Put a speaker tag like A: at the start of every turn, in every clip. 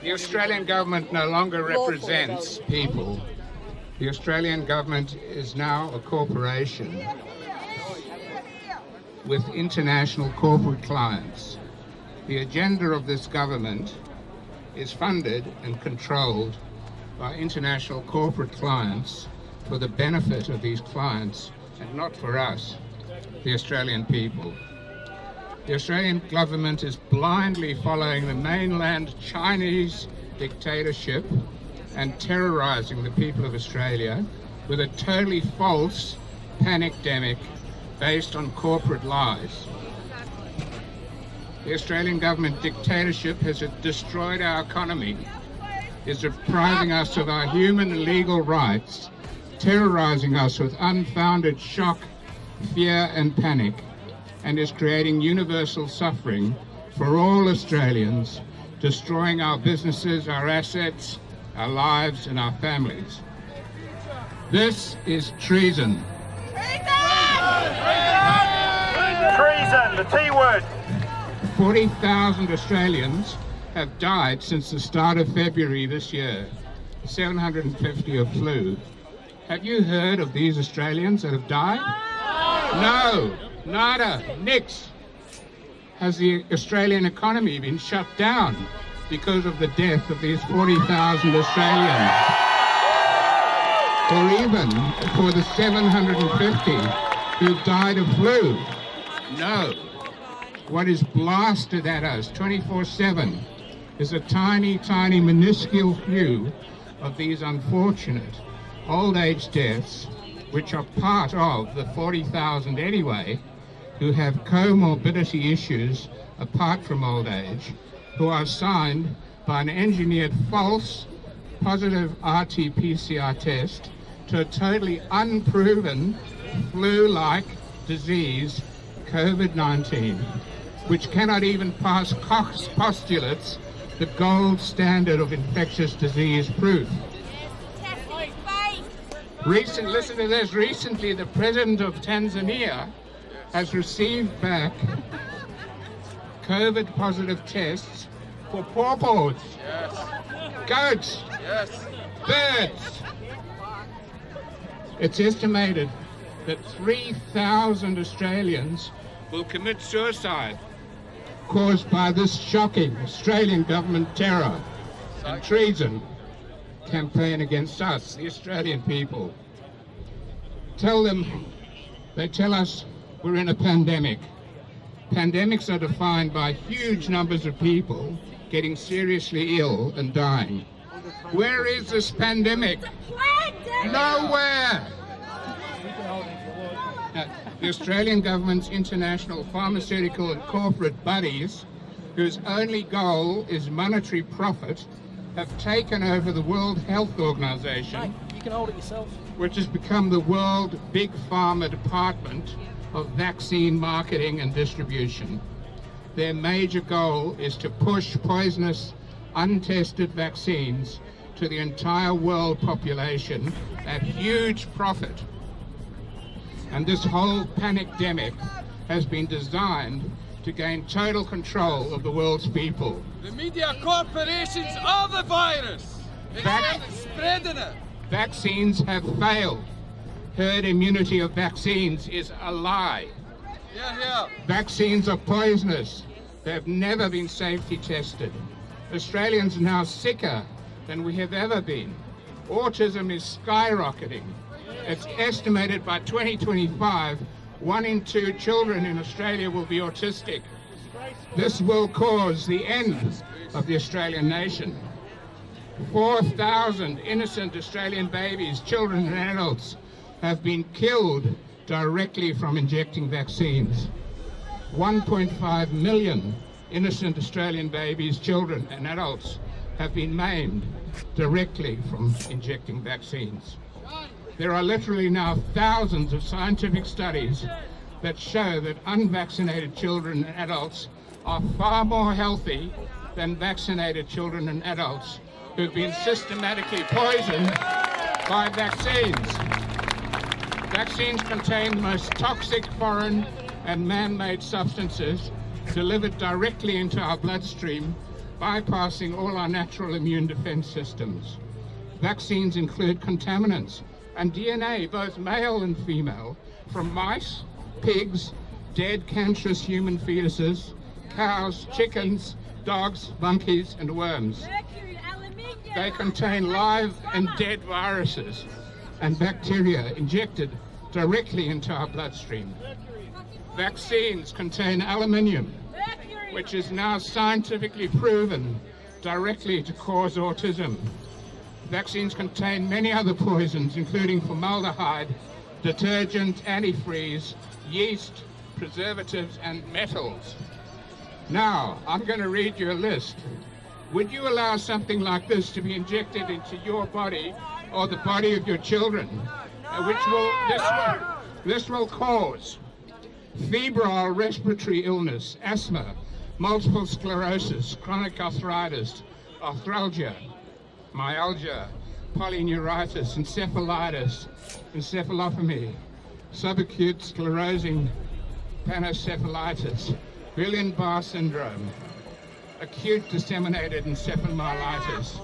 A: The Australian government no longer represents people. The Australian government is now a corporation with international corporate clients. The agenda of this government is funded and controlled by international corporate clients for the benefit of these clients and not for us, the Australian people. The Australian government is blindly following the mainland Chinese dictatorship and terrorising the people of Australia with a totally false panic-demic based on corporate lies. The Australian government dictatorship has destroyed our economy, is depriving us of our human and legal rights, terrorising us with unfounded shock, fear and panic, and is creating universal suffering for all Australians, destroying our businesses, our assets, our lives and our families. This is treason.
B: Treason, the T word.
A: 40,000 Australians have died since the start of February this year, 750 of flu. Have you heard of these Australians that have died? No, nada, nix. Has the Australian economy been shut down because of the death of these 40,000 Australians? Or even for the 750 who died of flu? No. What is blasted at us 24/7 is a tiny, tiny, minuscule few of these unfortunate old age deaths, which are part of the 40,000 anyway, who have comorbidity issues apart from old age, who are signed by an engineered false positive RT-PCR test to a totally unproven flu-like disease, COVID-19, which cannot even pass Koch's postulates, the gold standard of infectious disease proof. Listen to this. Recently, the president of Tanzania has received back COVID positive tests for pawpaws, goats, birds. It's estimated that 3,000 Australians will commit suicide caused by this shocking Australian government terror and treason campaign against us, the Australian people. They tell us we're in a pandemic. Pandemics are defined by huge numbers of people getting seriously ill and dying. Where is this pandemic? Nowhere! The Australian government's international pharmaceutical and corporate buddies, whose only goal is monetary profit, have taken over the World Health Organization,
C: you can hold it yourself,
A: which has become the world big pharma department of vaccine marketing and distribution. Their major goal is to push poisonous, untested vaccines to the entire world population at huge profit. And this whole panic-demic has been designed to gain total control of the world's people.
D: The media corporations are the virus. They're spreading it.
A: Vaccines have failed. Herd immunity of vaccines is a lie. Vaccines are poisonous. They have never been safety tested. Australians are now sicker than we have ever been. Autism is skyrocketing. It's estimated by 2025, 1 in 2 children in Australia will be autistic. This will cause the end of the Australian nation. 4,000 innocent Australian babies, children and adults have been killed directly from injecting vaccines. 1.5 million innocent Australian babies, children and adults have been maimed directly from injecting vaccines. There are literally now thousands of scientific studies that show that unvaccinated children and adults are far more healthy than vaccinated children and adults who've been systematically poisoned by vaccines. Vaccines contain the most toxic foreign and man-made substances delivered directly into our bloodstream bypassing all our natural immune defense systems. Vaccines include contaminants and DNA, both male and female, from mice, pigs, dead cancerous human fetuses, cows, chickens, dogs, monkeys, and worms. They contain live and dead viruses and bacteria injected directly into our bloodstream. Vaccines contain aluminium, which is now scientifically proven directly to cause autism. Vaccines contain many other poisons, including formaldehyde, detergent, antifreeze, yeast, preservatives, and metals. Now, I'm going to read you a list. Would you allow something like this to be injected into your body or the body of your children, this will cause febrile respiratory illness, asthma, multiple sclerosis, chronic arthritis, arthralgia, myalgia, polyneuritis, encephalitis, encephalopathy, subacute sclerosing panencephalitis, Guillain-Barré syndrome, acute disseminated encephalomyelitis,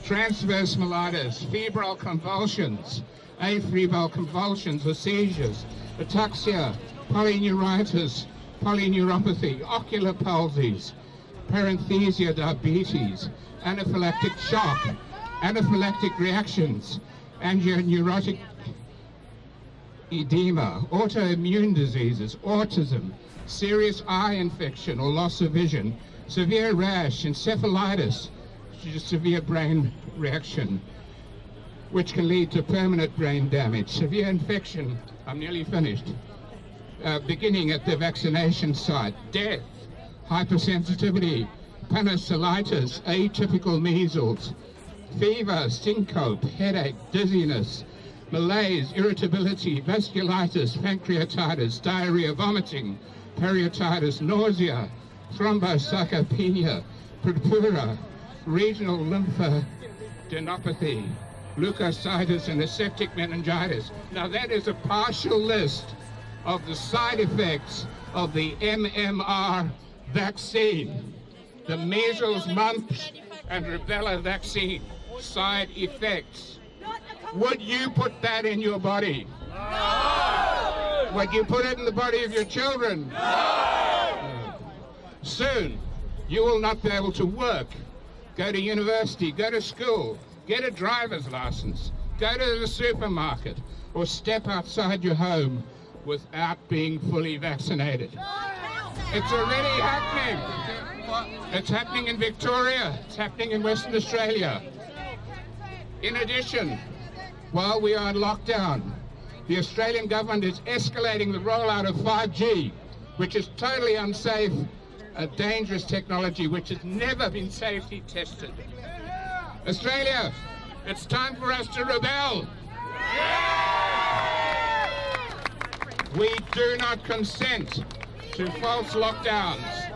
A: transverse myelitis, febrile convulsions, afebrile convulsions or seizures, ataxia, polyneuritis, polyneuropathy, ocular palsies, paresthesia, diabetes, anaphylactic shock, anaphylactic reactions, angioneurotic edema, autoimmune diseases, autism, serious eye infection or loss of vision, severe rash, encephalitis, which is a severe brain reaction, which can lead to permanent brain damage, severe infection, I'm nearly finished, beginning at the vaccination site, death, hypersensitivity, panniculitis, atypical measles, fever, syncope, headache, dizziness, malaise, irritability, vasculitis, pancreatitis, diarrhea, vomiting, peritonitis, nausea, thrombocytopenia, purpura, regional lymphadenopathy, leukocytis, and aseptic meningitis. Now that is a partial list of the side effects of the MMR vaccine, the measles, mumps, and rubella vaccine side effects. Would you put that in your body? No! Would you put it in the body of your children? No! Soon, you will not be able to work, go to university, go to school, get a driver's license, go to the supermarket, or step outside your home without being fully vaccinated. It's already happening. It's happening in Victoria. It's happening in Western Australia. In addition, while we are in lockdown, the Australian government is escalating the rollout of 5G, which is totally unsafe, a dangerous technology which has never been safety tested. Australia, it's time for us to rebel. We do not consent to false lockdowns,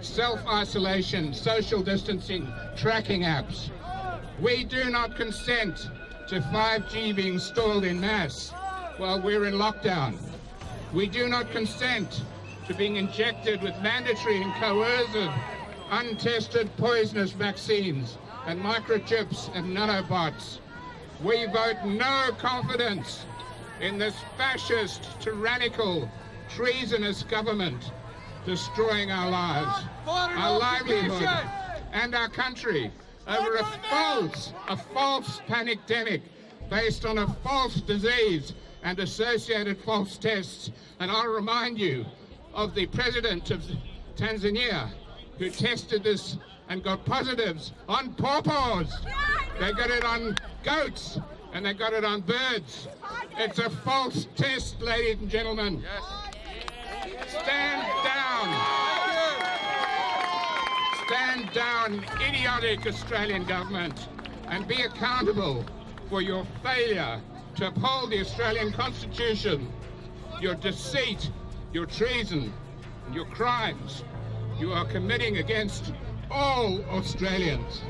A: self-isolation, social distancing, tracking apps. We do not consent to 5G being installed in mass while we're in lockdown. We do not consent to being injected with mandatory and coercive, untested poisonous vaccines and microchips and nanobots. We vote no confidence in this fascist, tyrannical, treasonous government destroying our lives, our livelihood, and our country over a false pandemic based on a false disease and associated false tests. And I'll remind you of the president of Tanzania who tested this and got positives on pawpaws. They got it on goats and they got it on birds. It's a false test, ladies and gentlemen. Stand down. Stand down, idiotic Australian government, and be accountable for your failure to uphold the Australian Constitution, your deceit, your treason, and your crimes you are committing against all Australians.